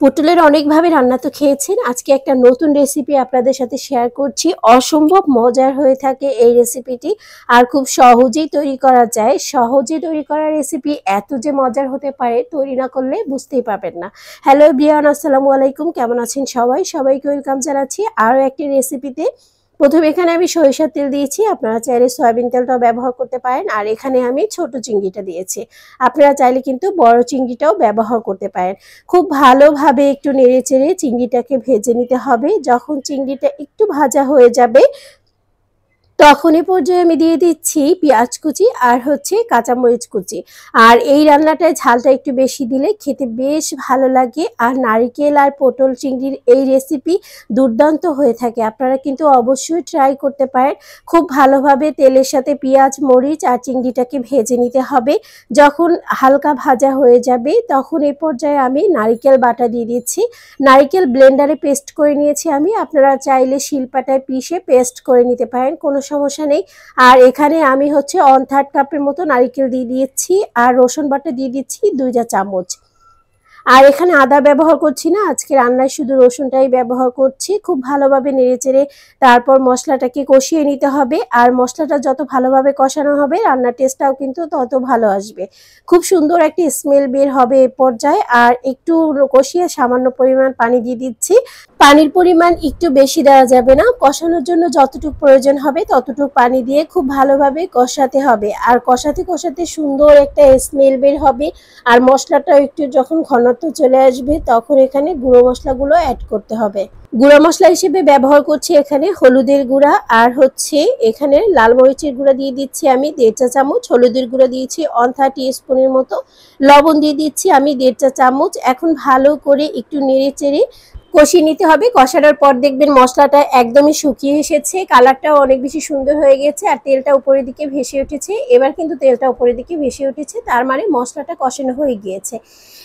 পটলের অনেকভাবে রান্না তো খেয়েছেন। আজকে একটা নতুন রেসিপি আপনাদের সাথে শেয়ার করছি। অসম্ভব মজার হয়ে থাকে এই রেসিপিটি, আর খুব সহজেই তৈরি করা যায়। সহজে তৈরি করা রেসিপি এত যে মজার হতে পারে, তৈরি না করলে বুঝতেই পারবেন না। হ্যালো এভরিওয়ান, আসসালামু আলাইকুম। কেমন আছেন সবাই? সবাইকে ওয়েলকাম জানাচ্ছি আরও একটি রেসিপিতে। প্রথমে এখানে আমি সরিষার তেল দিয়েছি, আপনারা চাইলে সয়াবিন তেলটাও ব্যবহার করতে পারেন। আর এখানে আমি ছোট চিংড়িটা দিয়েছি, আপনারা চাইলে কিন্তু বড় চিংড়িটাও ব্যবহার করতে পারেন। খুব ভালোভাবে একটু নেড়েচেড়ে চিংড়িটাকে ভেজে নিতে হবে। যখন চিংড়িটা একটু ভাজা হয়ে যাবে তখন এই পর্যায়ে আমি দিয়ে দিচ্ছি পেঁয়াজ কুচি আর কাঁচামরিচ কুচি। আর এই রান্নাটায় ঝালটা একটু বেশি দিলে খেতে বেশ ভালো লাগে। আর নারকেল আর পটল চিংড়ির এই রেসিপি দুর্দান্ত হয়ে থাকে, আপনারা কিন্তু অবশ্যই ট্রাই করতে পারেন। খুব ভালোভাবে তেলের সাথে পেঁয়াজ মরিচ আর চিংড়িটাকে ভেজে নিতে হবে। যখন হালকা ভাজা হয়ে যাবে তখন এই পর্যায়ে আমি নারকেল বাটা দিয়ে দিচ্ছি। নারকেল ব্লেন্ডারে পেস্ট করে নিয়েছি আমি, আপনারা চাইলে শিলপাটায় পিষে পেস্ট করে নিতে পারেন, কোনো সমস্যা নেই। আর এখানে আমি 1/3 কাপের মতো নারকেল দিয়ে দিয়েছি, আর রসুন বাটা দিয়ে দিচ্ছি 2 চা চামচ। আর এখানে আদা ব্যবহার করছি না, আজকে রান্নায় শুধু রসুনটাই ব্যবহার করছি। খুব ভালোভাবে নেড়েচেড়ে তারপর মশলাটাকে কষিয়ে নিতে হবে। আর মশলাটা যত ভালোভাবে কষানো হবে রান্নার টেস্টটাও কিন্তু তত ভালো আসবে। খুব সুন্দর একটি স্মেল বের হবে এ পর্যায়ে। আর একটু কষিয়ে সামান্য পরিমাণ পানি দিয়ে দিচ্ছি। পানির পরিমাণ একটু বেশি দেওয়া যাবে না, কষানোর জন্য যতটুকু প্রয়োজন হবে ততটুকু পানি দিয়ে খুব ভালোভাবে কষাতে হবে। আর কষাতে কষাতে সুন্দর একটা স্মেল বের হবে। আর মশলাটা একটু যখন ঘনত্ব চলে আসবে তখন এখানে গুঁড়ো মশলাগুলো অ্যাড করতে হবে। গুঁড়া মশলা হিসেবে ব্যবহার করছি এখানে হলুদের গুঁড়া, আর এখানে লাল মরিচের গুঁড়া দিয়ে দিচ্ছি আমি 1.5 চা চামচ, হলুদের গুঁড়া দিয়েছি 1/2 টিস্পুনের মতো, লবণ দিয়ে দিচ্ছি আমি 1.5 চা চামচ। এখন ভালো করে একটু নেড়েচেড়ে কষিয়ে নিতে হবে। কষানোর পর দেখবেন মশলাটা একদমই শুকিয়ে এসেছে, কালারটাও অনেক বেশি সুন্দর হয়ে গেছে, আর তেলটা উপরের দিকে ভেসে উঠেছে। এবার কিন্তু তেলটা উপরের দিকে ভেসে উঠেছে, তার মানে মশলাটা কষানো হয়ে গিয়েছে।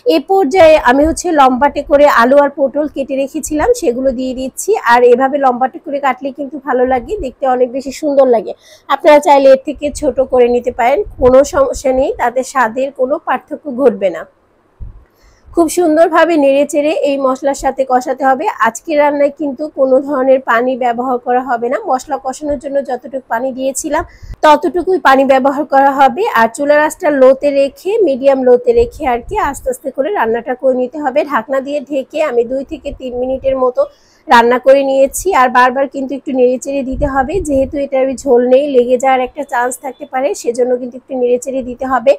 এ পর্যায়ে আমি লম্বাটে করে আলু আর পটল কেটে রেখেছিলাম, সেগুলো দিয়ে দিচ্ছি। আর এভাবে লম্বাটে করে কাটলে কিন্তু ভালো লাগে, দেখতে অনেক বেশি সুন্দর লাগে। আপনারা চাইলে এর থেকে ছোট করে নিতে পারেন, কোনো সমস্যা নেই, তাতে স্বাদের কোনো পার্থক্য ঘটবে না। খুব সুন্দরভাবে নেড়েচেড়ে এই মশলার সাথে কষাতে হবে। আজকের রান্নায় কিন্তু কোনো ধরনের পানি ব্যবহার করা হবে না, মশলা কষানোর জন্য যতটুকু পানি দিয়েছিলাম ততটুকুই পানি ব্যবহার করা হবে। আর চুলার আঁচটা লোতে রেখে, মিডিয়াম লোতে রেখে আস্তে আস্তে করে রান্নাটা করে নিতে হবে। ঢাকনা দিয়ে ঢেকে আমি 2 থেকে 3 মিনিটের মতো রান্না করে নিয়েছি। আর বারবার কিন্তু একটু নেড়েচেড়ে দিতে হবে, যেহেতু এটার ঝোল নেই, লেগে যাওয়ার একটা চান্স থাকতে পারে, সেজন্য কিন্তু একটু নেড়েচেড়ে দিতে হবে।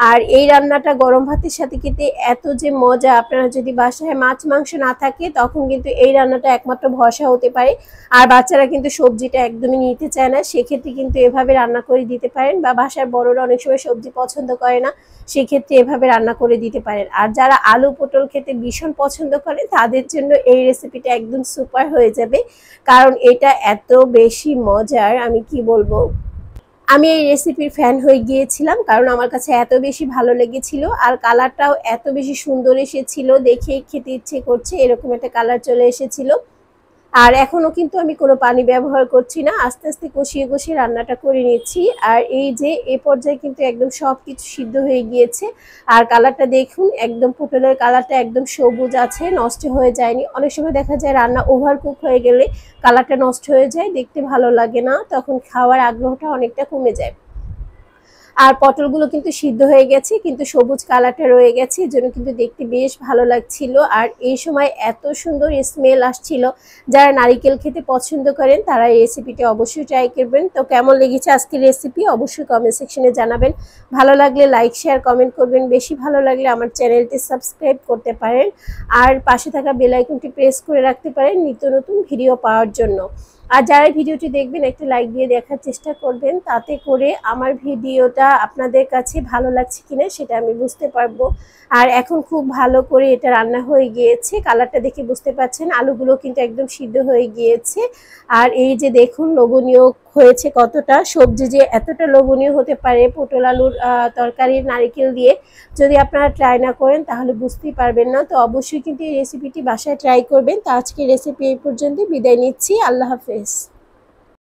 আর এই রান্নাটা গরম ভাতের সাথে খেতে এত যে মজা, আপনারা যদি বাসায় মাছ মাংস না থাকে তখন কিন্তু এই রান্নাটা একমাত্র ভরসা হতে পারে। আর বাচ্চারা কিন্তু সবজিটা একদমই নিতে চায় না, সেক্ষেত্রে কিন্তু এভাবে রান্না করে দিতে পারেন। বা বাসার বড়রা অনেক সময় সবজি পছন্দ করে না, সেক্ষেত্রে এভাবে রান্না করে দিতে পারেন। আর যারা আলু পটল খেতে ভীষণ পছন্দ করে তাদের জন্য এই রেসিপিটা একদম সুপার হয়ে যাবে, কারণ এটা এত বেশি মজার, আমি কি বলবো। আমি এই রেসিপির ফ্যান হয়ে গিয়েছিলাম, কারণ আমার কাছে এত বেশি ভালো লেগেছিল। আর কালারটাও এত বেশি সুন্দর এসেছিল, দেখেই খেতে ইচ্ছে করছে, এরকম একটা কালার চলে এসেছিল। আর এখনো কিন্তু আমি কোনো পানি ব্যবহার করছি না, আস্তে আস্তে কষিয়ে কষিয়ে রান্নাটা করে নিচ্ছি। আর এই যে এ পর্যায়ে কিন্তু একদম সব কিছু সিদ্ধ হয়ে গিয়েছে। আর কালারটা দেখুন, একদম পটলের কালারটা একদম সবুজ আছে, নষ্ট হয়ে যায়নি। অনেক সময় দেখা যায় রান্না ওভারকুক হয়ে গেলে কালারটা নষ্ট হয়ে যায়, দেখতে ভালো লাগে না, তখন খাওয়ার আগ্রহটা অনেকটা কমে যায়। আর পটলগুলো কিন্তু সিদ্ধ হয়ে গেছে, কিন্তু সবুজ কালারটা রয়ে গেছে, এর জন্য কিন্তু দেখতে বেশ ভালো লাগছিল। আর এই সময় এত সুন্দর স্মেল আসছিল, যারা নারিকেল খেতে পছন্দ করেন তারা এই রেসিপিটি অবশ্যই ট্রাই করবেন। তো কেমন লেগেছে আজকের রেসিপি অবশ্যই কমেন্ট সেকশনে জানাবেন। ভালো লাগলে লাইক শেয়ার কমেন্ট করবেন, বেশি ভালো লাগলে আমার চ্যানেলটি সাবস্ক্রাইব করতে পারেন। আর পাশে থাকা বেল আইকনটি প্রেস করে রাখতে পারেন নিত্য নতুন ভিডিও পাওয়ার জন্য। আর যারা ভিডিওটি দেখবেন একটা লাইক দিয়ে দেখার চেষ্টা করবেন, তাতে করে আমার ভিডিওটা আপনাদের কাছে ভালো লাগছে কিনা সেটা আমি বুঝতে পারবো। আর এখন খুব ভালো করে এটা রান্না হয়ে গিয়েছে, কালারটা দেখে বুঝতে পারছেন, আলুগুলো কিন্তু একদম সিদ্ধ হয়ে গিয়েছে। আর এই যে দেখুন লোভনীয় হয়েছে কতটা, সবজি যে এতটা লোভনীয় হতে পারে পটল আলুর তরকারির নারকেল দিয়ে, যদি আপনারা ট্রাই না করেন তাহলে বুঝতেই পারবেন না। তো অবশ্যই কিন্তু এই রেসিপিটি বাসায় ট্রাই করবেন। তো আজকের রেসিপি এই পর্যন্ত, বিদায় নিচ্ছি, আল্লাহ হাফেজ।